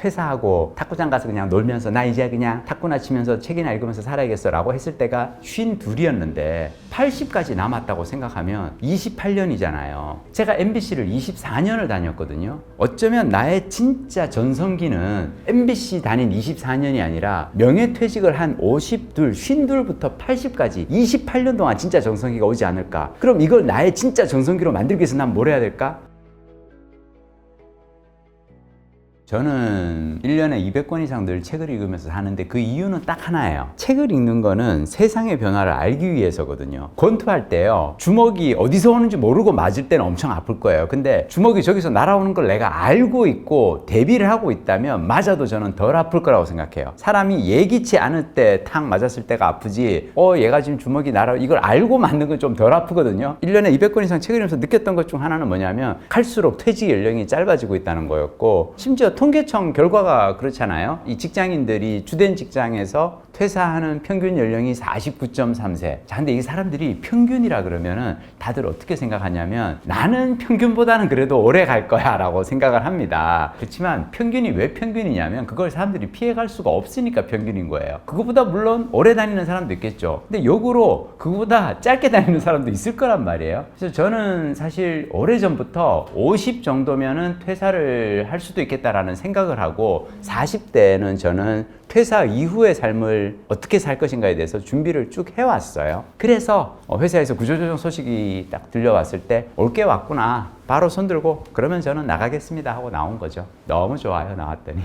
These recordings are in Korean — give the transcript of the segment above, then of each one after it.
퇴사하고 탁구장 가서 그냥 놀면서 나 이제 그냥 탁구나 치면서 책이나 읽으면서 살아야겠어 라고 했을 때가 52였는데 80까지 남았다고 생각하면 28년이잖아요. 제가 MBC를 24년을 다녔거든요. 어쩌면 나의 진짜 전성기는 MBC 다닌 24년이 아니라 명예퇴직을 한 52, 52부터 80까지 28년 동안 진짜 전성기가 오지 않을까. 그럼 이걸 나의 진짜 전성기로 만들기 위해서 난 뭘 해야 될까? 저는 1년에 200권 이상 늘 책을 읽으면서 사는데 그 이유는 딱 하나예요. 책을 읽는 거는 세상의 변화를 알기 위해서거든요. 권투할 때요, 주먹이 어디서 오는지 모르고 맞을 때는 엄청 아플 거예요. 근데 주먹이 저기서 날아오는 걸 내가 알고 있고 대비를 하고 있다면 맞아도 저는 덜 아플 거라고 생각해요. 사람이 예기치 않을 때 탁 맞았을 때가 아프지, 얘가 지금 주먹이 이걸 알고 맞는 건 좀 덜 아프거든요. 1년에 200권 이상 책을 읽으면서 느꼈던 것 중 하나는 뭐냐면 갈수록 퇴직 연령이 짧아지고 있다는 거였고, 심지어 통계청 결과가 그렇잖아요. 이 직장인들이 주된 직장에서 퇴사하는 평균 연령이 49.3세. 자, 근데 이 사람들이 평균이라 그러면은 다들 어떻게 생각하냐면 나는 평균보다는 그래도 오래 갈 거야 라고 생각을 합니다. 그렇지만 평균이 왜 평균이냐면 그걸 사람들이 피해갈 수가 없으니까 평균인 거예요. 그거보다 물론 오래 다니는 사람도 있겠죠. 근데 역으로 그거보다 짧게 다니는 사람도 있을 거란 말이에요. 그래서 저는 사실 오래전부터 50 정도면은 퇴사를 할 수도 있겠다라는 생각을 하고 40대에는 저는 퇴사 이후의 삶을 어떻게 살 것인가에 대해서 준비를 쭉 해왔어요. 그래서 회사에서 구조조정 소식이 딱 들려왔을 때 올 게 왔구나, 바로 손들고 그러면 저는 나가겠습니다 하고 나온 거죠. 너무 좋아요. 나왔더니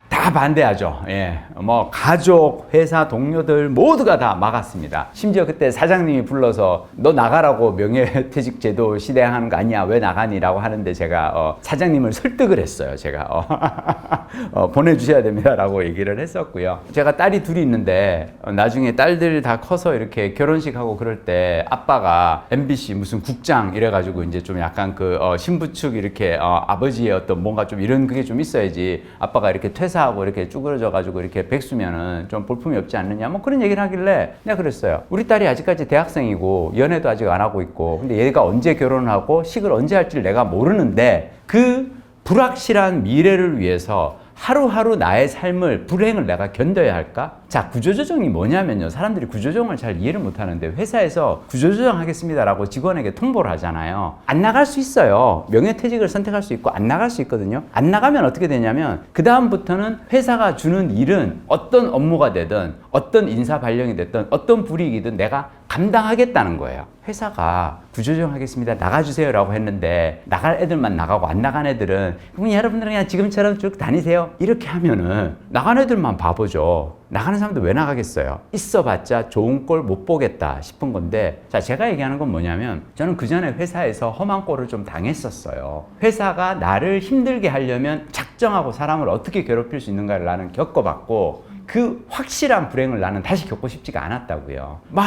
다 반대하죠. 예, 뭐 가족, 회사 동료들 모두가 다 막았습니다. 심지어 그때 사장님이 불러서 너 나가라고 명예퇴직 제도 시행하는 거 아니야, 왜 나가니라고 하는데 제가 사장님을 설득을 했어요. 제가 보내주셔야 됩니다라고 얘기를 했었고요. 제가 딸이 둘이 있는데 나중에 딸들 다 커서 이렇게 결혼식하고 그럴 때 아빠가 MBC 무슨 국장 이래가지고 이제 좀 약간 그 신부 측 이렇게 아버지의 어떤 뭔가 좀 이런 그게 좀 있어야지 아빠가 이렇게 퇴사하고 이렇게 쭈그러져가지고 이렇게 백수면은 좀 볼품이 없지 않느냐, 뭐 그런 얘기를 하길래 내가 그랬어요. 우리 딸이 아직까지 대학생이고 연애도 아직 안 하고 있고, 근데 얘가 언제 결혼을 하고 식을 언제 할지 내가 모르는데 그 불확실한 미래를 위해서 하루하루 나의 삶을, 불행을 내가 견뎌야 할까? 자, 구조조정이 뭐냐면요, 사람들이 구조조정을 잘 이해를 못하는데 회사에서 구조조정 하겠습니다라고 직원에게 통보를 하잖아요. 안 나갈 수 있어요. 명예퇴직을 선택할 수 있고 안 나갈 수 있거든요. 안 나가면 어떻게 되냐면 그 다음부터는 회사가 주는 일은 어떤 업무가 되든 어떤 인사 발령이 됐든 어떤 불이익이든 내가 감당하겠다는 거예요. 회사가 구조조정 하겠습니다, 나가주세요 라고 했는데 나갈 애들만 나가고 안 나간 애들은 그럼 여러분들은 그냥 지금처럼 쭉 다니세요 이렇게 하면은 나간 애들만 바보죠. 나가는 사람들 왜 나가겠어요? 있어봤자 좋은 꼴 못 보겠다 싶은 건데, 자, 제가 얘기하는 건 뭐냐면 저는 그 전에 회사에서 험한 꼴을 좀 당했었어요. 회사가 나를 힘들게 하려면 작정하고 사람을 어떻게 괴롭힐 수 있는가를 나는 겪어봤고, 그 확실한 불행을 나는 다시 겪고 싶지가 않았다고요. 먼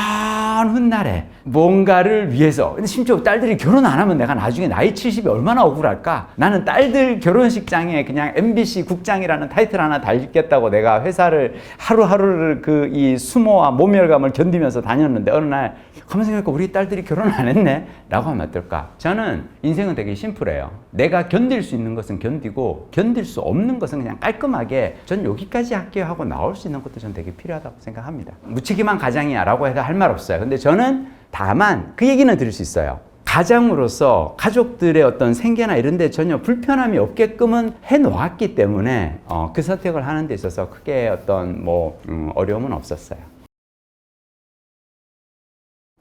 훗날에 뭔가를 위해서, 근데 심지어 딸들이 결혼 안 하면 내가 나중에 나이 70이 얼마나 억울할까? 나는 딸들 결혼식장에 그냥 MBC 국장이라는 타이틀 하나 달겠다고 내가 회사를 하루하루를 그 이 수모와 모멸감을 견디면서 다녔는데 어느 날 가만 생각해보니까 우리 딸들이 결혼 안 했네? 라고 하면 어떨까? 저는 인생은 되게 심플해요. 내가 견딜 수 있는 것은 견디고 견딜 수 없는 것은 그냥 깔끔하게 전 여기까지 할게요 하고 나올 수 있는 것도 전 되게 필요하다고 생각합니다. 무책임한 가장이야 라고 해서 할 말 없어요. 근데 저는 다만 그 얘기는 드릴 수 있어요. 가장으로서 가족들의 어떤 생계나 이런 데 전혀 불편함이 없게끔은 해놓았기 때문에 그 선택을 하는 데 있어서 크게 어떤 어려움은 없었어요.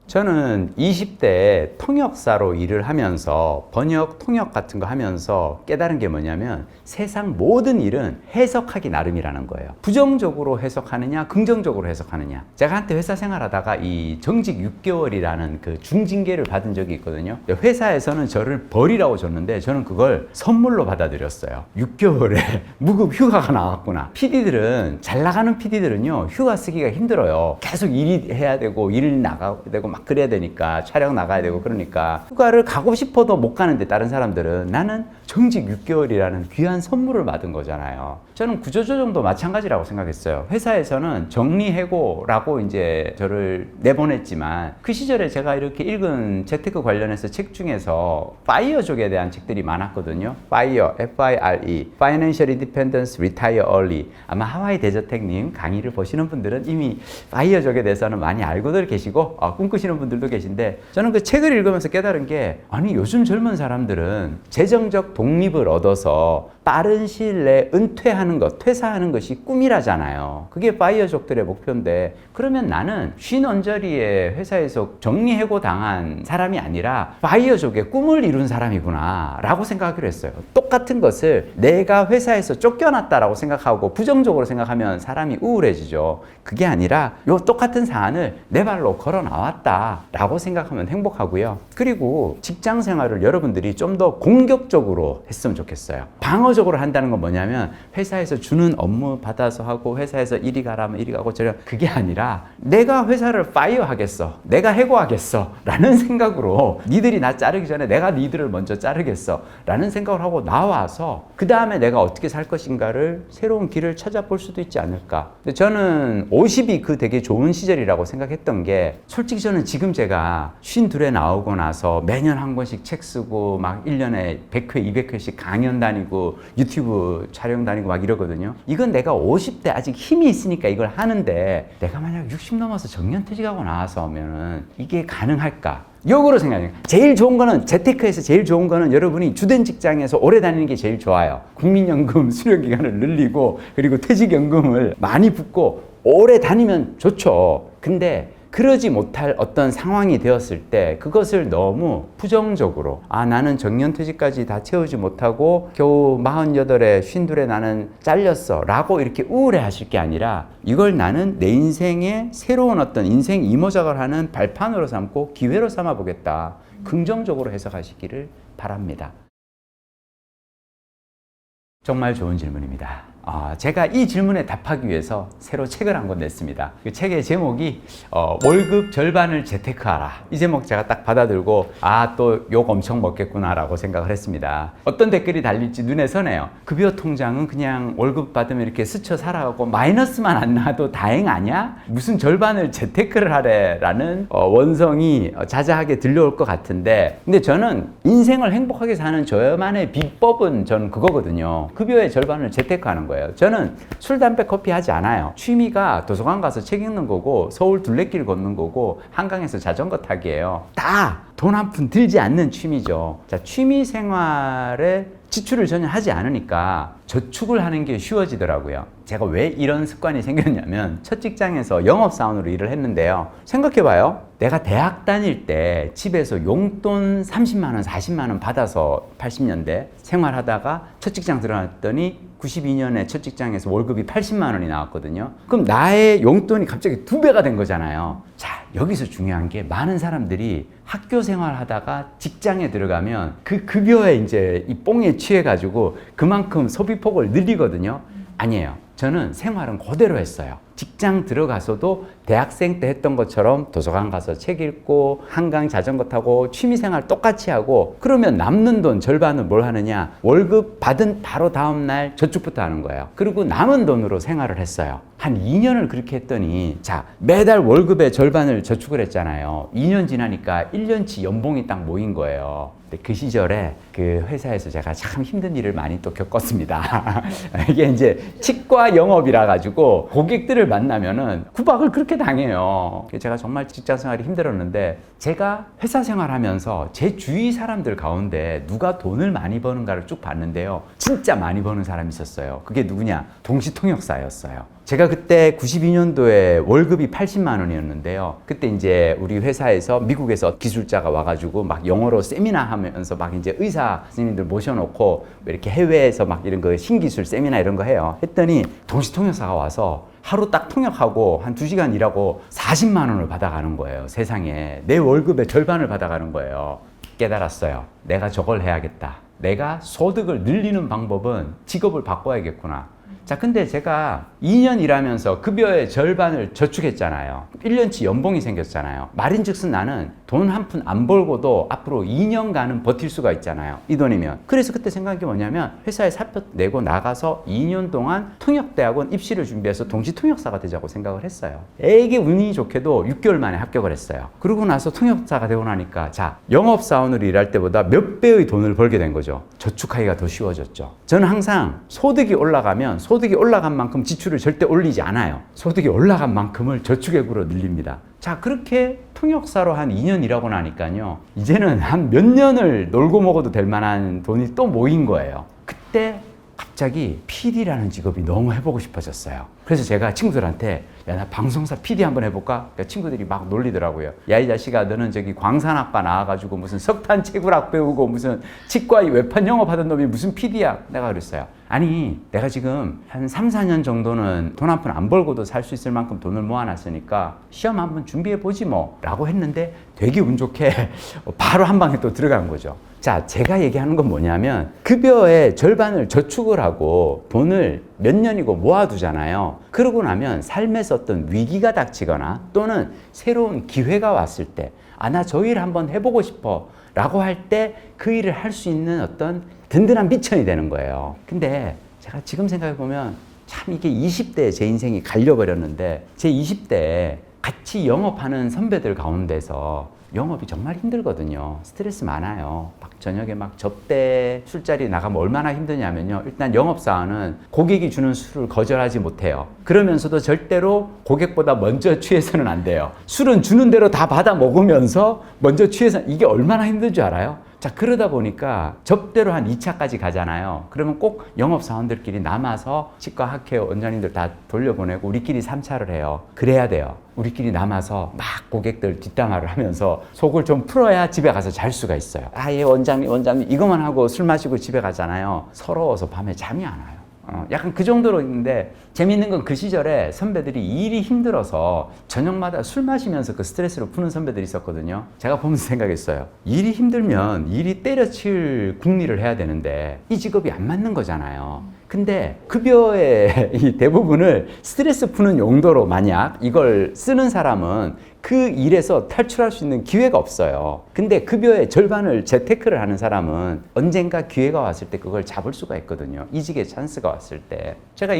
저는 20대에 통역사로 일을 하면서 번역, 통역 같은 거 하면서 깨달은 게 뭐냐면 세상 모든 일은 해석하기 나름이라는 거예요. 부정적으로 해석하느냐, 긍정적으로 해석하느냐. 제가 한때 회사 생활하다가 이 정직 6개월이라는 그 중징계를 받은 적이 있거든요. 회사에서는 저를 벌이라고 줬는데 저는 그걸 선물로 받아들였어요. 6개월에 무급 휴가가 나왔구나. PD들은, 잘 나가는 PD들은요, 휴가 쓰기가 힘들어요. 계속 일이 해야 되고, 일 나가야 되고, 막 그래야 되니까 촬영 나가야 되고 그러니까 휴가를 가고 싶어도 못 가는데 다른 사람들은 나는 정직 6개월이라는 귀한 선물을 받은 거잖아요. 저는 구조조정도 마찬가지라고 생각했어요. 회사에서는 정리해고라고 이제 저를 내보냈지만 그 시절에 제가 이렇게 읽은 재테크 관련해서 책 중에서 파이어족에 대한 책들이 많았거든요. 파이어, F-I-R-E, Financial Independence, Retire Early. 아마 하와이 대저택님 강의를 보시는 분들은 이미 파이어족에 대해서는 많이 알고들 계시고 꿈꾸시는 분들도 계신데 저는 그 책을 읽으면서 깨달은 게 아니 요즘 젊은 사람들은 재정적 독립을 얻어서 빠른 시일 내에 은퇴하는 것, 퇴사하는 것이 꿈이라잖아요. 그게 파이어족들의 목표인데 그러면 나는 쉰 언저리에 회사에서 정리해고 당한 사람이 아니라 파이어족의 꿈을 이룬 사람이구나 라고 생각하기로 했어요. 똑같은 것을 내가 회사에서 쫓겨났다라고 생각하고 부정적으로 생각하면 사람이 우울해지죠. 그게 아니라 요 똑같은 사안을 내 발로 걸어 나왔다 라고 생각하면 행복하고요. 그리고 직장 생활을 여러분들이 좀 더 공격적으로 했으면 좋겠어요. 방어적으로 한다는 건 뭐냐면 회사에서 주는 업무 받아서 하고 회사에서 이리 가라면 이리 가고 저래 그게 아니라 내가 회사를 파이어 하겠어, 내가 해고하겠어 라는 생각으로 니들이 나 자르기 전에 내가 니들을 먼저 자르겠어 라는 생각을 하고 나와서 그 다음에 내가 어떻게 살 것인가를 새로운 길을 찾아볼 수도 있지 않을까. 근데 저는 50이 그 되게 좋은 시절이라고 생각했던 게 솔직히 저는 지금 제가 52에 나오고 나서 매년 한 권씩 책 쓰고 막 1년에 100회, 200회씩 강연 다니고 유튜브 촬영 다니고 막 이러거든요. 이건 내가 50대 아직 힘이 있으니까 이걸 하는데 내가 만약 60 넘어서 정년퇴직하고 나와서 하면은 이게 가능할까? 역으로 생각해요. 제일 좋은 거는 재테크에서 제일 좋은 거는 여러분이 주된 직장에서 오래 다니는 게 제일 좋아요. 국민연금 수령 기간을 늘리고 그리고 퇴직연금을 많이 붓고 오래 다니면 좋죠. 근데 그러지 못할 어떤 상황이 되었을 때 그것을 너무 부정적으로 나는 정년퇴직까지 다 채우지 못하고 겨우 48에 52에 나는 잘렸어 라고 이렇게 우울해 하실 게 아니라 이걸 나는 내 인생의 새로운 어떤 인생 이모작을 하는 발판으로 삼고 기회로 삼아 보겠다. 긍정적으로 해석하시기를 바랍니다. 정말 좋은 질문입니다. 제가 이 질문에 답하기 위해서 새로 책을 한 권 냈습니다. 그 책의 제목이 월급 절반을 재테크하라. 이 제목 제가 딱 받아들고 또 욕 엄청 먹겠구나 라고 생각을 했습니다. 어떤 댓글이 달릴지 눈에 선해요. 급여 통장은 그냥 월급 받으면 이렇게 스쳐 살아가고 마이너스만 안 나도 다행 아니야? 무슨 절반을 재테크를 하래 라는 원성이 자자하게 들려올 것 같은데 근데 저는 인생을 행복하게 사는 저만의 비법은 저는 그거거든요. 급여의 절반을 재테크하는 거예요. 저는 술, 담배, 커피 하지 않아요. 취미가 도서관 가서 책 읽는 거고 서울 둘레길 걷는 거고 한강에서 자전거 타기예요. 다 돈 한 푼 들지 않는 취미죠. 자, 취미 생활에 지출을 전혀 하지 않으니까 저축을 하는 게 쉬워지더라고요. 제가 왜 이런 습관이 생겼냐면 첫 직장에서 영업사원으로 일을 했는데요. 생각해봐요. 내가 대학 다닐 때 집에서 용돈 30만 원, 40만 원 받아서 80년대 생활하다가 첫 직장 들어갔더니 92년에 첫 직장에서 월급이 80만 원이 나왔거든요. 그럼 나의 용돈이 갑자기 2배가 된 거잖아요. 자, 여기서 중요한 게 많은 사람들이 학교 생활하다가 직장에 들어가면 그 급여에 이제 이 뽕에 취해가지고 그만큼 소비폭을 늘리거든요. 아니에요. 저는 생활은 그대로 했어요. 직장 들어가서도 대학생 때 했던 것처럼 도서관 가서 책 읽고 한강 자전거 타고 취미생활 똑같이 하고 그러면 남는 돈 절반은 뭘 하느냐 월급 받은 바로 다음날 저축부터 하는 거예요. 그리고 남은 돈으로 생활을 했어요. 한 2년을 그렇게 했더니 자 매달 월급의 절반을 저축을 했잖아요. 2년 지나니까 1년치 연봉이 딱 모인 거예요. 근데 그 시절에 그 회사에서 제가 참 힘든 일을 많이 또 겪었습니다. 이게 이제 치과 영업이라 가지고 고객들을 만나면은 구박을 그렇게 당해요. 제가 정말 직장 생활이 힘들었는데 제가 회사 생활하면서 제 주위 사람들 가운데 누가 돈을 많이 버는가를 쭉 봤는데요. 진짜 많이 버는 사람이 있었어요. 그게 누구냐? 동시통역사였어요. 제가 그때 92년도에 월급이 80만 원이었는데요. 그때 이제 우리 회사에서 미국에서 기술자가 와가지고 막 영어로 세미나 하면서 막 이제 의사 선생님들 모셔놓고 이렇게 해외에서 막 이런 거 신기술 세미나 이런 거 해요. 했더니 동시통역사가 와서 하루 딱 통역하고 한 2시간 일하고 40만 원을 받아가는 거예요. 세상에. 내 월급의 절반을 받아가는 거예요. 깨달았어요. 내가 저걸 해야겠다. 내가 소득을 늘리는 방법은 직업을 바꿔야겠구나. 자, 근데 제가 2년 일하면서 급여의 절반을 저축했잖아요. 1년치 연봉이 생겼잖아요. 말인즉슨 나는 돈 한 푼 안 벌고도 앞으로 2년간은 버틸 수가 있잖아요. 이 돈이면. 그래서 그때 생각한 게 뭐냐면 회사에 사표 내고 나가서 2년 동안 통역대학원 입시를 준비해서 동시 통역사가 되자고 생각을 했어요. 애게 운이 좋게도 6개월 만에 합격을 했어요. 그러고 나서 통역사가 되고 나니까 자, 영업사원으로 일할 때보다 몇 배의 돈을 벌게 된 거죠. 저축하기가 더 쉬워졌죠. 저는 항상 소득이 올라가면 소득이 올라간 만큼 지출을 절대 올리지 않아요. 소득이 올라간 만큼을 저축액으로 늘립니다. 자, 그렇게 통역사로 한 2년 일하고 나니까요. 이제는 한 몇 년을 놀고 먹어도 될 만한 돈이 또 모인 거예요. 그때 갑자기 PD라는 직업이 너무 해보고 싶어졌어요. 그래서 제가 친구들한테 야, 나 방송사 PD 한번 해볼까? 그러니까 친구들이 막 놀리더라고요. 야, 이 자식아, 너는 저기 광산학과 나와가지고 무슨 석탄 채굴학 배우고 무슨 치과 외판 영업하던 놈이 무슨 PD야? 내가 그랬어요. 아니, 내가 지금 한 3, 4년 정도는 돈 한 푼 안 벌고도 살 수 있을 만큼 돈을 모아놨으니까 시험 한번 준비해보지 뭐 라고 했는데 되게 운 좋게 바로 한 방에 또 들어간 거죠. 자, 제가 얘기하는 건 뭐냐면 급여의 절반을 저축을 하고 돈을 몇 년이고 모아두잖아요. 그러고 나면 삶에서 어떤 위기가 닥치거나 또는 새로운 기회가 왔을 때 아, 나 저 일 한번 해보고 싶어 라고 할 때 그 일을 할 수 있는 어떤 든든한 미천이 되는 거예요. 근데 제가 지금 생각해보면 참 이게 20대에 제 인생이 갈려버렸는데 제 20대에 같이 영업하는 선배들 가운데서 영업이 정말 힘들거든요. 스트레스 많아요. 막 저녁에 막 접대 술자리 나가면 얼마나 힘드냐면요. 일단 영업사원은 고객이 주는 술을 거절하지 못해요. 그러면서도 절대로 고객보다 먼저 취해서는 안 돼요. 술은 주는 대로 다 받아 먹으면서 먼저 취해서 이게 얼마나 힘든 줄 알아요? 자, 그러다 보니까 접대로 한 2차까지 가잖아요. 그러면 꼭 영업사원들끼리 남아서 치과, 학회, 원장님들 다 돌려보내고 우리끼리 3차를 해요. 그래야 돼요. 우리끼리 남아서 막 고객들 뒷담화를 하면서 속을 좀 풀어야 집에 가서 잘 수가 있어요. 아, 예, 원장님 이것만 하고 술 마시고 집에 가잖아요. 서러워서 밤에 잠이 안 와요. 약간 그 정도로 있는데 재밌는 건 그 시절에 선배들이 일이 힘들어서 저녁마다 술 마시면서 그 스트레스를 푸는 선배들이 있었거든요. 제가 보면서 생각했어요. 일이 힘들면 일이 때려칠 궁리를 해야 되는데 이 직업이 안 맞는 거잖아요. 근데 급여의 이 대부분을 스트레스 푸는 용도로 만약 이걸 쓰는 사람은 그 일에서 탈출할 수 있는 기회가 없어요. 근데 급여의 절반을 재테크를 하는 사람은 언젠가 기회가 왔을 때 그걸 잡을 수가 있거든요. 이직의 찬스가 왔을 때. 제가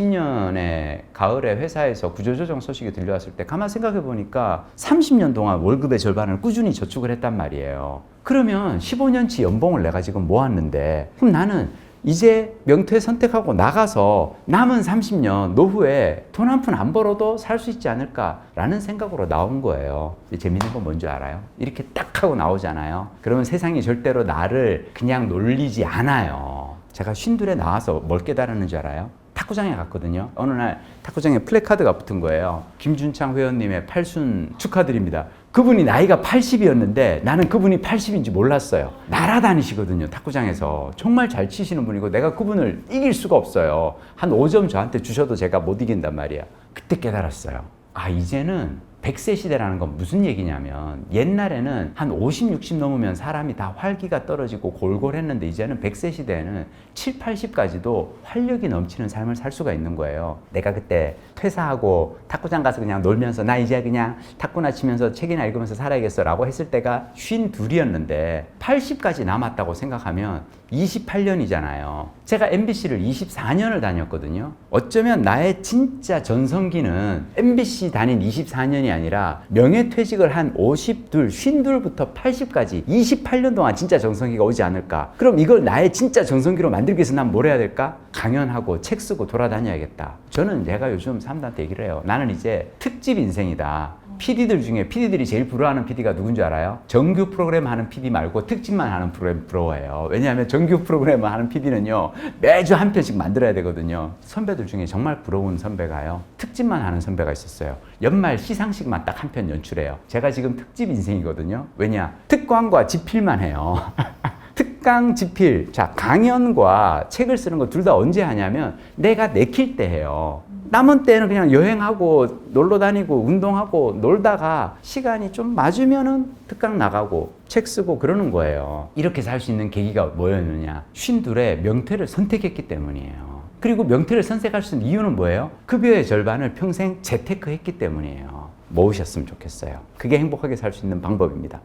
2020년에 가을에 회사에서 구조조정 소식이 들려왔을 때 가만 생각해 보니까 30년 동안 월급의 절반을 꾸준히 저축을 했단 말이에요. 그러면 15년치 연봉을 내가 지금 모았는데 그럼 나는 이제 명퇴 선택하고 나가서 남은 30년 노후에 돈 한 푼 안 벌어도 살 수 있지 않을까라는 생각으로 나온 거예요. 재밌는 건 뭔지 알아요? 이렇게 딱 하고 나오잖아요. 그러면 세상이 절대로 나를 그냥 놀리지 않아요. 제가 52에 나와서 뭘 깨달았는지 알아요? 탁구장에 갔거든요. 어느 날 탁구장에 플래카드가 붙은 거예요. 김준창 회원님의 팔순 축하드립니다. 그분이 나이가 80이었는데 나는 그분이 80인지 몰랐어요. 날아다니시거든요, 탁구장에서. 정말 잘 치시는 분이고 내가 그분을 이길 수가 없어요. 한 5점 저한테 주셔도 제가 못 이긴단 말이야. 그때 깨달았어요. 아, 이제는 100세 시대라는 건 무슨 얘기냐면 옛날에는 한 50, 60 넘으면 사람이 다 활기가 떨어지고 골골했는데 이제는 100세 시대에는 7, 80까지도 활력이 넘치는 삶을 살 수가 있는 거예요. 내가 그때 퇴사하고 탁구장 가서 그냥 놀면서 나 이제 그냥 탁구나 치면서 책이나 읽으면서 살아야겠어 라고 했을 때가 52였는데 80까지 남았다고 생각하면 28년이잖아요. 제가 MBC를 24년을 다녔거든요. 어쩌면 나의 진짜 전성기는 MBC 다닌 24년이 아니라 명예퇴직을 한 52, 52부터 80까지 28년 동안 진짜 정성기가 오지 않을까. 그럼 이걸 나의 진짜 정성기로 만들기 위해서 난 뭘 해야 될까? 강연하고 책 쓰고 돌아다녀야겠다. 저는 내가 요즘 사람들한테 얘기를 해요. 나는 이제 특집 인생이다. PD들 중에 PD들이 제일 부러워하는 PD가 누군지 알아요? 정규 프로그램 하는 PD 말고 특집만 하는 프로그램 부러워해요. 왜냐하면 정규 프로그램을 하는 PD는요 매주 한 편씩 만들어야 되거든요. 선배들 중에 정말 부러운 선배가요 특집만 하는 선배가 있었어요. 연말 시상식만 딱 한 편 연출해요. 제가 지금 특집 인생이거든요. 왜냐? 특강과 집필만 해요. 특강, 집필. 자, 강연과 책을 쓰는 거 둘 다 언제 하냐면 내가 내킬 때 해요. 남은 때는 그냥 여행하고 놀러 다니고 운동하고 놀다가 시간이 좀 맞으면은 특강 나가고 책 쓰고 그러는 거예요. 이렇게 살 수 있는 계기가 뭐였느냐? 52에 명퇴를 선택했기 때문이에요. 그리고 명퇴를 선택할 수 있는 이유는 뭐예요? 급여의 절반을 평생 재테크 했기 때문이에요. 모으셨으면 좋겠어요. 그게 행복하게 살 수 있는 방법입니다.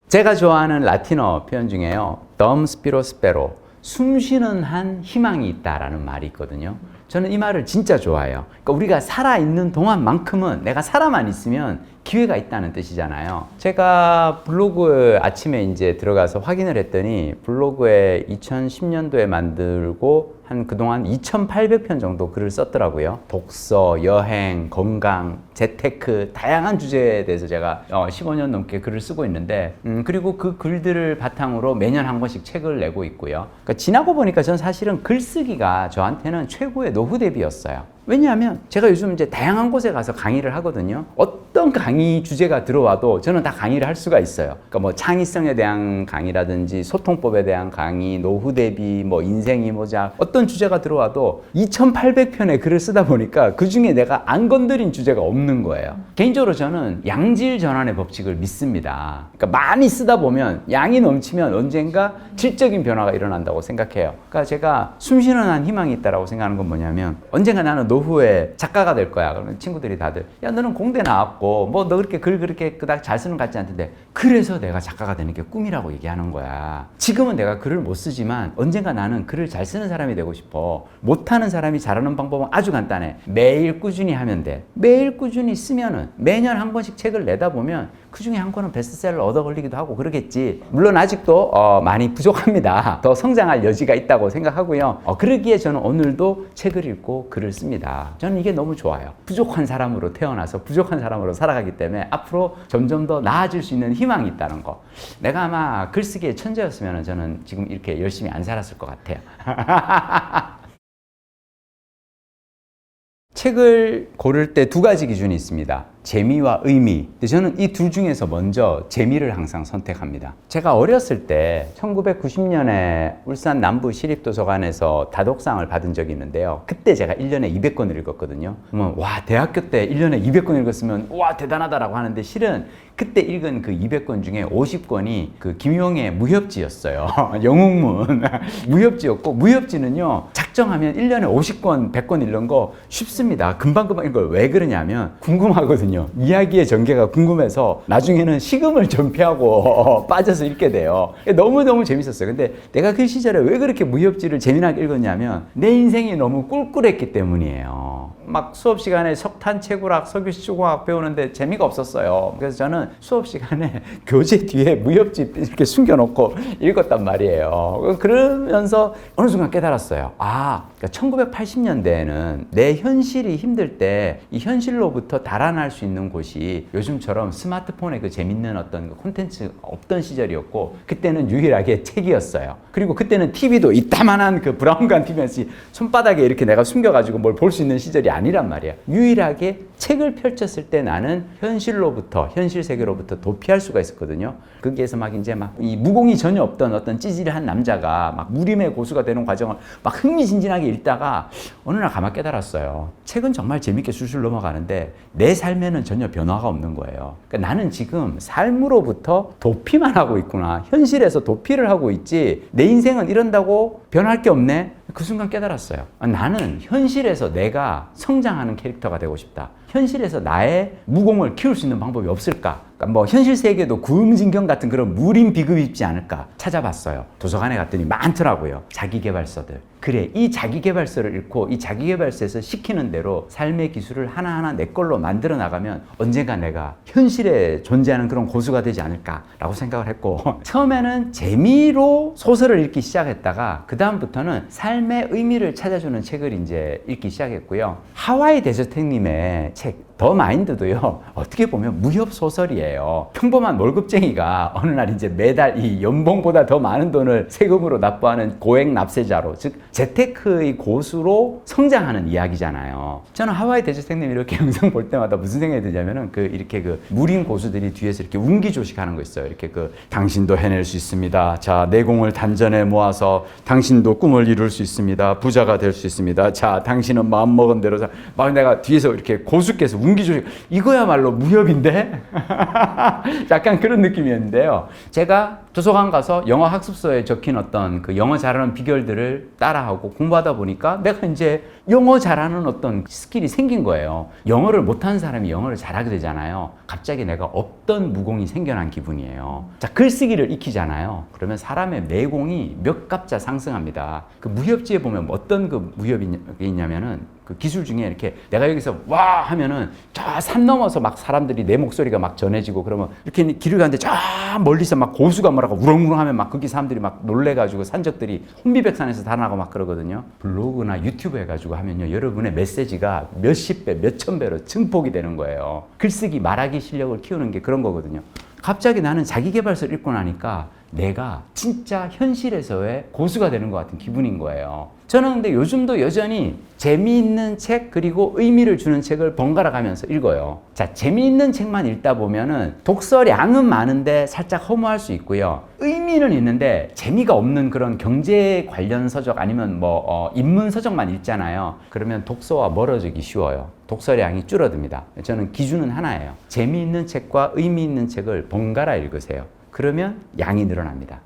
제가 좋아하는 라틴어 표현 중에요. Dum spiro spero, 숨쉬는 한 희망이 있다라는 말이 있거든요. 저는 이 말을 진짜 좋아해요. 그러니까 우리가 살아있는 동안만큼은, 내가 살아만 있으면 기회가 있다는 뜻이잖아요. 제가 블로그에 아침에 이제 들어가서 확인을 했더니 블로그에 2010년도에 만들고 한 그동안 2,800편 정도 글을 썼더라고요. 독서, 여행, 건강, 재테크, 다양한 주제에 대해서 제가 15년 넘게 글을 쓰고 있는데, 그리고 그 글들을 바탕으로 매년 한 권씩 책을 내고 있고요. 그러니까 지나고 보니까 저는 사실은 글쓰기가 저한테는 최고의 노후 대비였어요. 왜냐하면 제가 요즘 이제 다양한 곳에 가서 강의를 하거든요. 어떤 강의 주제가 들어와도 저는 다 강의를 할 수가 있어요. 그러니까 뭐 창의성에 대한 강의라든지 소통법에 대한 강의, 노후 대비, 뭐 인생이 뭐자, 어떤 주제가 들어와도 2,800편의 글을 쓰다 보니까 그 중에 내가 안 건드린 주제가 없는 거예요. 개인적으로 저는 양질 전환의 법칙을 믿습니다. 그러니까 많이 쓰다 보면 양이 넘치면 언젠가 질적인 변화가 일어난다고 생각해요. 그러니까 제가 숨쉬는 한 희망이 있다고 생각하는 건 뭐냐면, 언젠가 나는 노후에 작가가 될 거야. 그러면 친구들이 다들, 야, 너는 공대 나왔고 뭐 너 그렇게 글 그렇게 그닥 잘 쓰는 것 같지 않던데, 그래서 내가 작가가 되는 게 꿈이라고 얘기하는 거야. 지금은 내가 글을 못 쓰지만 언젠가 나는 글을 잘 쓰는 사람이 되고 싶어. 못하는 사람이 잘하는 방법은 아주 간단해. 매일 꾸준히 하면 돼. 매일 꾸준히 쓰면은 매년 한 권씩 책을 내다 보면 그 중에 한 권은 베스트셀러 얻어 걸리기도 하고 그러겠지. 물론 아직도 많이 부족합니다. 더 성장할 여지가 있다고 생각하고요. 그러기에 저는 오늘도 책을 읽고 글을 씁니다. 저는 이게 너무 좋아요. 부족한 사람으로 태어나서 부족한 사람으로 살아가기 때문에 앞으로 점점 더 나아질 수 있는 희망이 있다는 거. 내가 아마 글쓰기의 천재였으면 저는 지금 이렇게 열심히 안 살았을 것 같아요. 책을 고를 때 두 가지 기준이 있습니다. 재미와 의미. 근데 저는 이 둘 중에서 먼저 재미를 항상 선택합니다. 제가 어렸을 때 1990년에 울산 남부 시립도서관에서 다독상을 받은 적이 있는데요. 그때 제가 1년에 200권을 읽었거든요. 그러면 와, 대학교 때 1년에 200권 읽었으면 와, 대단하다라고 하는데, 실은 그때 읽은 그 200권 중에 50권이 그 김용의 무협지였어요. 영웅문. 무협지였고, 무협지는요, 작정하면 1년에 50권, 100권 읽는 거 쉽습니다. 금방금방 읽어요. 왜 그러냐면 궁금하거든요. 이야기의 전개가 궁금해서 나중에는 식음을 전폐하고 빠져서 읽게 돼요. 너무너무 재밌었어요. 근데 내가 그 시절에 왜 그렇게 무협지를 재미나게 읽었냐면 내 인생이 너무 꿀꿀했기 때문이에요. 막 수업 시간에 석탄 채굴학, 석유 시초공학 배우는데 재미가 없었어요. 그래서 저는 수업 시간에 교재 뒤에 무협지 이렇게 숨겨놓고 읽었단 말이에요. 그러면서 어느 순간 깨달았어요. 그러니까 1980년대에는 내 현실이 힘들 때 이 현실로부터 달아날 수 있는 곳이 요즘처럼 스마트폰에 그 재밌는 어떤 콘텐츠 없던 시절이었고, 그때는 유일하게 책이었어요. 그리고 그때는 TV도 이따만한 그 브라운관 TV였지 손바닥에 이렇게 내가 숨겨가지고 뭘 볼 수 있는 시절이 아니란 말이야. 유일하게 책을 펼쳤을 때 나는 현실로부터, 현실 세계로부터 도피할 수가 있었거든요. 거기에서 막 이제 막 이 무공이 전혀 없던 어떤 찌질한 남자가 막 무림의 고수가 되는 과정을 막 흥미진진하게 읽다가 어느 날 가만 깨달았어요. 책은 정말 재밌게 술술 넘어가는데 내 삶에는 전혀 변화가 없는 거예요. 그러니까 나는 지금 삶으로부터 도피만 하고 있구나. 현실에서 도피를 하고 있지 내 인생은 이런다고 변할 게 없네. 그 순간 깨달았어요. 나는 현실에서 내가 성장하는 캐릭터가 되고 싶다. 현실에서 나의 무공을 키울 수 있는 방법이 없을까? 그러니까 뭐 현실 세계도 구음진경 같은 그런 무림 비급이 있지 않을까 찾아봤어요. 도서관에 갔더니 많더라고요. 자기계발서들. 그래, 이 자기계발서를 읽고 이 자기계발서에서 시키는 대로 삶의 기술을 하나하나 내 걸로 만들어 나가면 언젠가 내가 현실에 존재하는 그런 고수가 되지 않을까라고 생각을 했고, 처음에는 재미로 소설을 읽기 시작했다가 그 다음부터는 삶의 의미를 찾아주는 책을 이제 읽기 시작했고요. 하와이 데저텍님의 책 더 마인드도요, 어떻게 보면 무협 소설이에요. 평범한 월급쟁이가 어느 날 이제 매달 이 연봉보다 더 많은 돈을 세금으로 납부하는 고액 납세자로, 즉 재테크의 고수로 성장하는 이야기잖아요. 저는 하와이 데저텍님 이렇게 영상 볼 때마다 무슨 생각이 드냐면은 이렇게 무림 고수들이 뒤에서 이렇게 운기조식하는 거 있어요. 이렇게 당신도 해낼 수 있습니다. 자, 내공을 단전에 모아서 당신도 꿈을 이룰 수 있습니다. 부자가 될 수 있습니다. 자, 당신은 마음먹은 대로 막 내가 뒤에서 이렇게 고수께서 문기조식 이거야말로 무협인데? 약간 그런 느낌이었는데요. 제가 도서관 가서 영어 학습서에 적힌 어떤 그 영어 잘하는 비결들을 따라하고 공부하다 보니까 내가 이제 영어 잘하는 어떤 스킬이 생긴 거예요. 영어를 못하는 사람이 영어를 잘하게 되잖아요. 갑자기 내가 없던 무공이 생겨난 기분이에요. 자, 글쓰기를 익히잖아요. 그러면 사람의 내공이 몇 갑자 상승합니다. 그 무협지에 보면 어떤 그 무협이 있냐면은 그 기술 중에 이렇게 내가 여기서 와 하면은 저 산 넘어서 막 사람들이 내 목소리가 막 전해지고 그러면 이렇게 길을 가는데 저 멀리서 막 고수가 뭐라고 우렁우렁 하면 막 거기 사람들이 막 놀래가지고 산적들이 혼비백산에서 달아나고 막 그러거든요. 블로그나 유튜브 해가지고 하면요. 여러분의 메시지가 몇십 배, 몇천 배로 증폭이 되는 거예요. 글쓰기, 말하기 실력을 키우는 게 그런 거거든요. 갑자기 나는 자기계발서를 읽고 나니까 내가 진짜 현실에서의 고수가 되는 것 같은 기분인 거예요. 저는 근데 요즘도 여전히 재미있는 책 그리고 의미를 주는 책을 번갈아 가면서 읽어요. 자, 재미있는 책만 읽다 보면은 독서량은 많은데 살짝 허무할 수 있고요. 의미는 있는데 재미가 없는 그런 경제 관련 서적 아니면 인문 서적만 읽잖아요. 그러면 독서와 멀어지기 쉬워요. 독서량이 줄어듭니다. 저는 기준은 하나예요. 재미있는 책과 의미 있는 책을 번갈아 읽으세요. 그러면 양이 늘어납니다.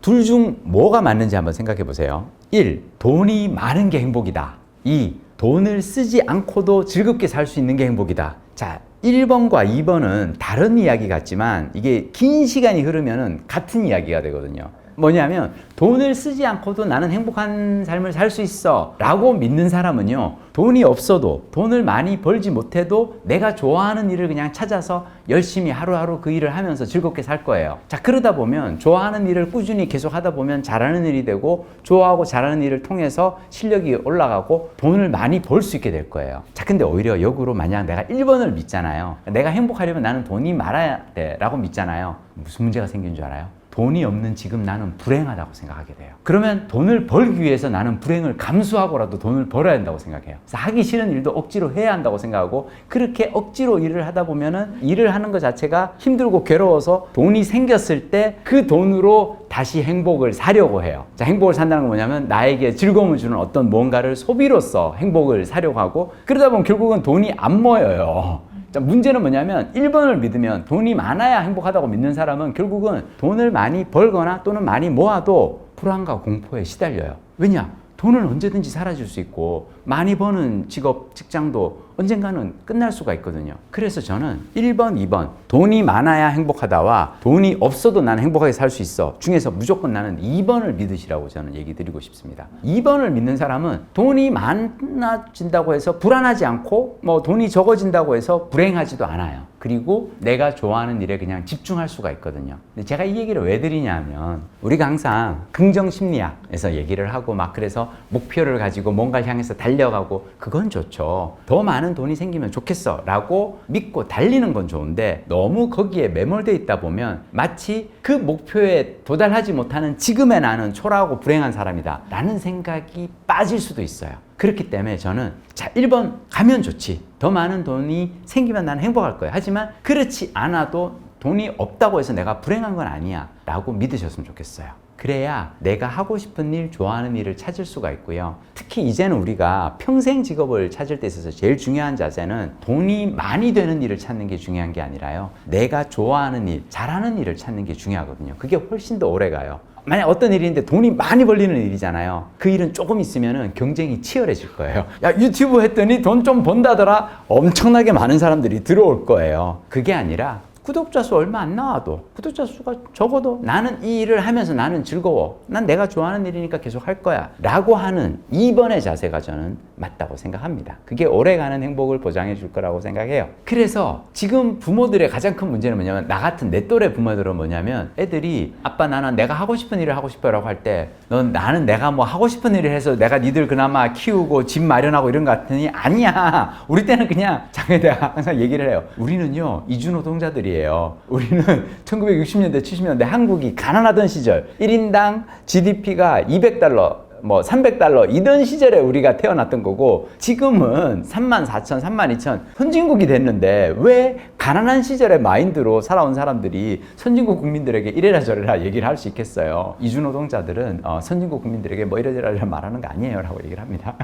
둘 중 뭐가 맞는지 한번 생각해 보세요. 1. 돈이 많은 게 행복이다. 2. 돈을 쓰지 않고도 즐겁게 살 수 있는 게 행복이다. 자, 1번과 2번은 다른 이야기 같지만 이게 긴 시간이 흐르면 같은 이야기가 되거든요. 뭐냐면 돈을 쓰지 않고도 나는 행복한 삶을 살 수 있어 라고 믿는 사람은요, 돈이 없어도 돈을 많이 벌지 못해도 내가 좋아하는 일을 그냥 찾아서 열심히 하루하루 그 일을 하면서 즐겁게 살 거예요. 자, 그러다 보면 좋아하는 일을 꾸준히 계속 하다 보면 잘하는 일이 되고 좋아하고 잘하는 일을 통해서 실력이 올라가고 돈을 많이 벌 수 있게 될 거예요. 자, 근데 오히려 역으로 만약 내가 1번을 믿잖아요. 내가 행복하려면 나는 돈이 많아야 돼 라고 믿잖아요. 무슨 문제가 생긴 줄 알아요? 돈이 없는 지금 나는 불행하다고 생각하게 돼요. 그러면 돈을 벌기 위해서 나는 불행을 감수하고라도 돈을 벌어야 한다고 생각해요. 그래서 하기 싫은 일도 억지로 해야 한다고 생각하고 그렇게 억지로 일을 하다 보면은 일을 하는 것 자체가 힘들고 괴로워서 돈이 생겼을 때 그 돈으로 다시 행복을 사려고 해요. 자, 행복을 산다는 건 뭐냐면 나에게 즐거움을 주는 어떤 뭔가를 소비로써 행복을 사려고 하고 그러다 보면 결국은 돈이 안 모여요. 자, 문제는 뭐냐면 1번을 믿으면 돈이 많아야 행복하다고 믿는 사람은 결국은 돈을 많이 벌거나 또는 많이 모아도 불안과 공포에 시달려요. 왜냐? 돈은 언제든지 사라질 수 있고 많이 버는 직업, 직장도 언젠가는 끝날 수가 있거든요. 그래서 저는 1번, 2번 돈이 많아야 행복하다와 돈이 없어도 나는 행복하게 살 수 있어 중에서 무조건 나는 2번을 믿으시라고 저는 얘기 드리고 싶습니다. 2번을 믿는 사람은 돈이 많아진다고 해서 불안하지 않고 돈이 적어진다고 해서 불행하지도 않아요. 그리고 내가 좋아하는 일에 그냥 집중할 수가 있거든요. 근데 제가 이 얘기를 왜 드리냐면 우리가 항상 긍정심리학에서 얘기를 하고 막 그래서 목표를 가지고 뭔가를 향해서 달려가고 그건 좋죠. 더 많은 돈이 생기면 좋겠어 라고 믿고 달리는 건 좋은데 너무 거기에 매몰되어 있다 보면 마치 그 목표에 도달하지 못하는 지금의 나는 초라하고 불행한 사람이다 라는 생각이 빠질 수도 있어요. 그렇기 때문에 저는 자, 1번 가면 좋지. 더 많은 돈이 생기면 나는 행복할 거야. 하지만 그렇지 않아도 돈이 없다고 해서 내가 불행한 건 아니야 라고 믿으셨으면 좋겠어요. 그래야 내가 하고 싶은 일, 좋아하는 일을 찾을 수가 있고요. 특히 이제는 우리가 평생 직업을 찾을 때 있어서 제일 중요한 자세는 돈이 많이 되는 일을 찾는 게 중요한 게 아니라요. 내가 좋아하는 일, 잘하는 일을 찾는 게 중요하거든요. 그게 훨씬 더 오래 가요. 만약 어떤 일인데 돈이 많이 벌리는 일이잖아요. 그 일은 조금 있으면은 경쟁이 치열해질 거예요. 야, 유튜브 했더니 돈 좀 번다더라. 엄청나게 많은 사람들이 들어올 거예요. 그게 아니라 구독자 수 얼마 안 나와도 구독자 수가 적어도 나는 이 일을 하면서 나는 즐거워. 난 내가 좋아하는 일이니까 계속 할 거야. 라고 하는 2번의 자세가 저는 맞다고 생각합니다. 그게 오래가는 행복을 보장해 줄 거라고 생각해요. 그래서 지금 부모들의 가장 큰 문제는 뭐냐면 나 같은 내 또래 부모들은 뭐냐면 애들이 아빠 나는 내가 하고 싶은 일을 하고 싶어 라고 할 때 넌 나는 내가 뭐 하고 싶은 일을 해서 내가 니들 그나마 키우고 집 마련하고 이런 거 같으니 아니야. 우리 때는 그냥 내가 항상 얘기를 해요. 우리는요 이주노동자들이에요. 우리는 1960년대 70년대 한국이 가난하던 시절 1인당 GDP가 200달러 300달러 이런 시절에 우리가 태어났던 거고 지금은 34,000, 32,000 선진국이 됐는데 왜 가난한 시절의 마인드로 살아온 사람들이 선진국 국민들에게 이래라 저래라 얘기를 할 수 있겠어요. 이주노동자들은 선진국 국민들에게 뭐 이래라 저래라 말하는 거 아니에요 라고 얘기를 합니다.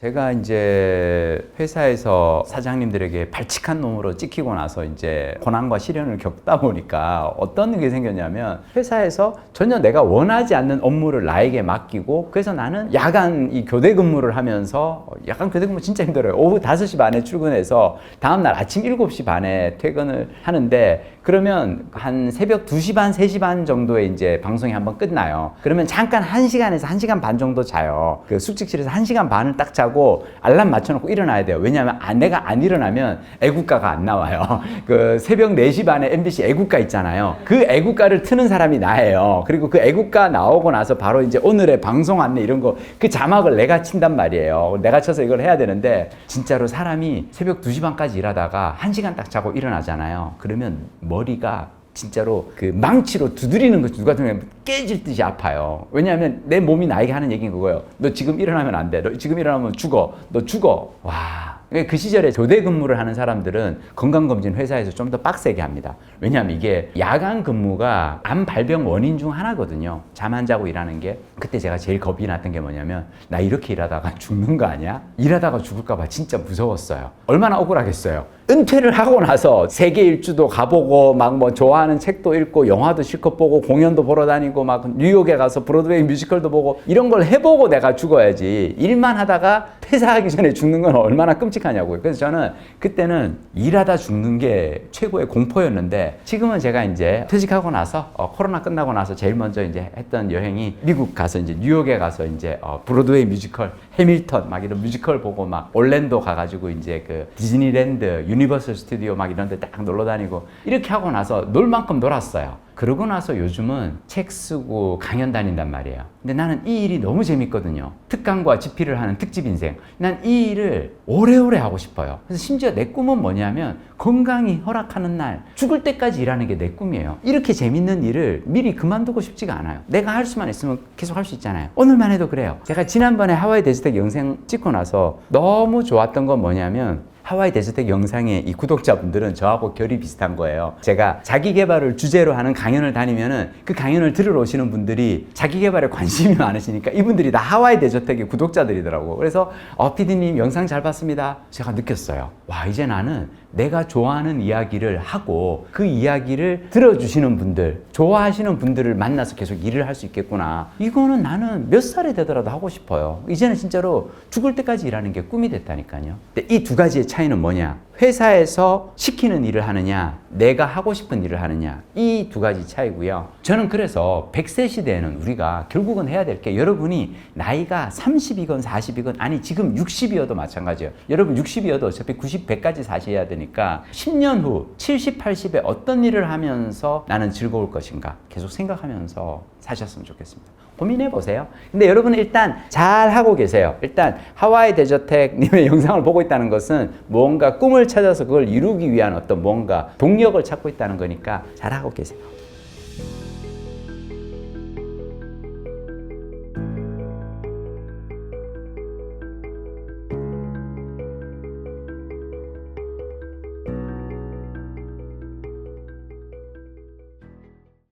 제가 이제 회사에서 사장님들에게 발칙한 놈으로 찍히고 나서 이제 고난과 시련을 겪다 보니까 어떤 게 생겼냐면 회사에서 전혀 내가 원하지 않는 업무를 나에게 맡기고 그래서 나는 야간 이 교대 근무를 하면서 야간 교대 근무 진짜 힘들어요. 오후 5시 반에 출근해서 다음날 아침 7시 반에 퇴근을 하는데 그러면 한 새벽 2시 반, 3시 반 정도에 이제 방송이 한번 끝나요. 그러면 잠깐 1시간에서 1시간 반 정도 자요. 그 숙직실에서 1시간 반을 딱 자고 알람 맞춰놓고 일어나야 돼요. 왜냐하면 내가 안 일어나면 애국가가 안 나와요. 그 새벽 4시 반에 MBC 애국가 있잖아요. 그 애국가를 트는 사람이 나예요. 그리고 그 애국가 나오고 나서 바로 이제 오늘의 방송 안내 이런 거 그 자막을 내가 친단 말이에요. 내가 쳐서 이걸 해야 되는데 진짜로 사람이 새벽 2시 반까지 일하다가 1시간 딱 자고 일어나잖아요. 그러면 머리가 진짜로 그 망치로 두드리는 거 누가 들으면 깨질 듯이 아파요. 왜냐하면 내 몸이 나에게 하는 얘기는 그거예요. 너 지금 일어나면 안 돼. 너 지금 일어나면 죽어. 너 죽어. 와. 그 시절에 교대 근무를 하는 사람들은 건강검진 회사에서 좀 더 빡세게 합니다. 왜냐하면 이게 야간 근무가 암 발병 원인 중 하나거든요. 잠 안 자고 일하는 게. 그때 제가 제일 겁이 났던 게 뭐냐면 나 이렇게 일하다가 죽는 거 아니야? 일하다가 죽을까 봐 진짜 무서웠어요. 얼마나 억울하겠어요. 은퇴를 하고 나서 세계 일주도 가보고 막 뭐 좋아하는 책도 읽고 영화도 실컷 보고 공연도 보러 다니고 막 뉴욕에 가서 브로드웨이 뮤지컬도 보고 이런 걸 해보고 내가 죽어야지 일만 하다가 퇴사하기 전에 죽는 건 얼마나 끔찍하냐고요. 그래서 저는 그때는 일하다 죽는 게 최고의 공포였는데 지금은 제가 이제 퇴직하고 나서 코로나 끝나고 나서 제일 먼저 이제 했던 여행이 미국 가서 이제 뉴욕에 가서 이제 브로드웨이 뮤지컬 해밀턴 막 이런 뮤지컬 보고 막 올랜도 가가지고 이제 그 디즈니랜드 유니버설 스튜디오 막 이런 데 딱 놀러 다니고 이렇게 하고 나서 놀 만큼 놀았어요. 그러고 나서 요즘은 책 쓰고 강연 다닌단 말이에요. 근데 나는 이 일이 너무 재밌거든요. 특강과 집필을 하는 특집 인생. 난 이 일을 오래오래 하고 싶어요. 그래서 심지어 내 꿈은 뭐냐면 건강이 허락하는 날 죽을 때까지 일하는 게 내 꿈이에요. 이렇게 재밌는 일을 미리 그만두고 싶지가 않아요. 내가 할 수만 있으면 계속 할 수 있잖아요. 오늘만 해도 그래요. 제가 지난번에 하와이 데즈텍 영상 찍고 나서 너무 좋았던 건 뭐냐면 하와이 데즈텍 영상의 이 구독자분들은 저하고 결이 비슷한 거예요. 제가 자기 개발을 주제로 하는 강연을 다니면은 그 강연을 들으러 오시는 분들이 자기 개발에 관심이 많으시니까 이분들이 다 하와이 데즈텍의 구독자들이더라고. 그래서 PD님 영상 잘 봤습니다. 제가 느꼈어요. 와, 이제 나는 내가 좋아하는 이야기를 하고 그 이야기를 들어주시는 분들, 좋아하시는 분들을 만나서 계속 일을 할 수 있겠구나. 이거는 나는 몇 살이 되더라도 하고 싶어요. 이제는 진짜로 죽을 때까지 일하는 게 꿈이 됐다니까요. 근데 이 두 가지의 차이는 뭐냐? 회사에서 시키는 일을 하느냐, 내가 하고 싶은 일을 하느냐, 이 두 가지 차이고요. 저는 그래서 100세 시대에는 우리가 결국은 해야 될 게 여러분이 나이가 30이건 40이건 아니 지금 60이어도 마찬가지예요. 여러분 60이어도 어차피 90, 100까지 사셔야 되니까 10년 후 70, 80에 어떤 일을 하면서 나는 즐거울 것인가 계속 생각하면서 사셨으면 좋겠습니다. 고민해 보세요. 근데 여러분은 일단 잘 하고 계세요. 일단 하와이 데저텍 님의 영상을 보고 있다는 것은 뭔가 꿈을 찾아서 그걸 이루기 위한 어떤 뭔가 동력을 찾고 있다는 거니까 잘 하고 계세요.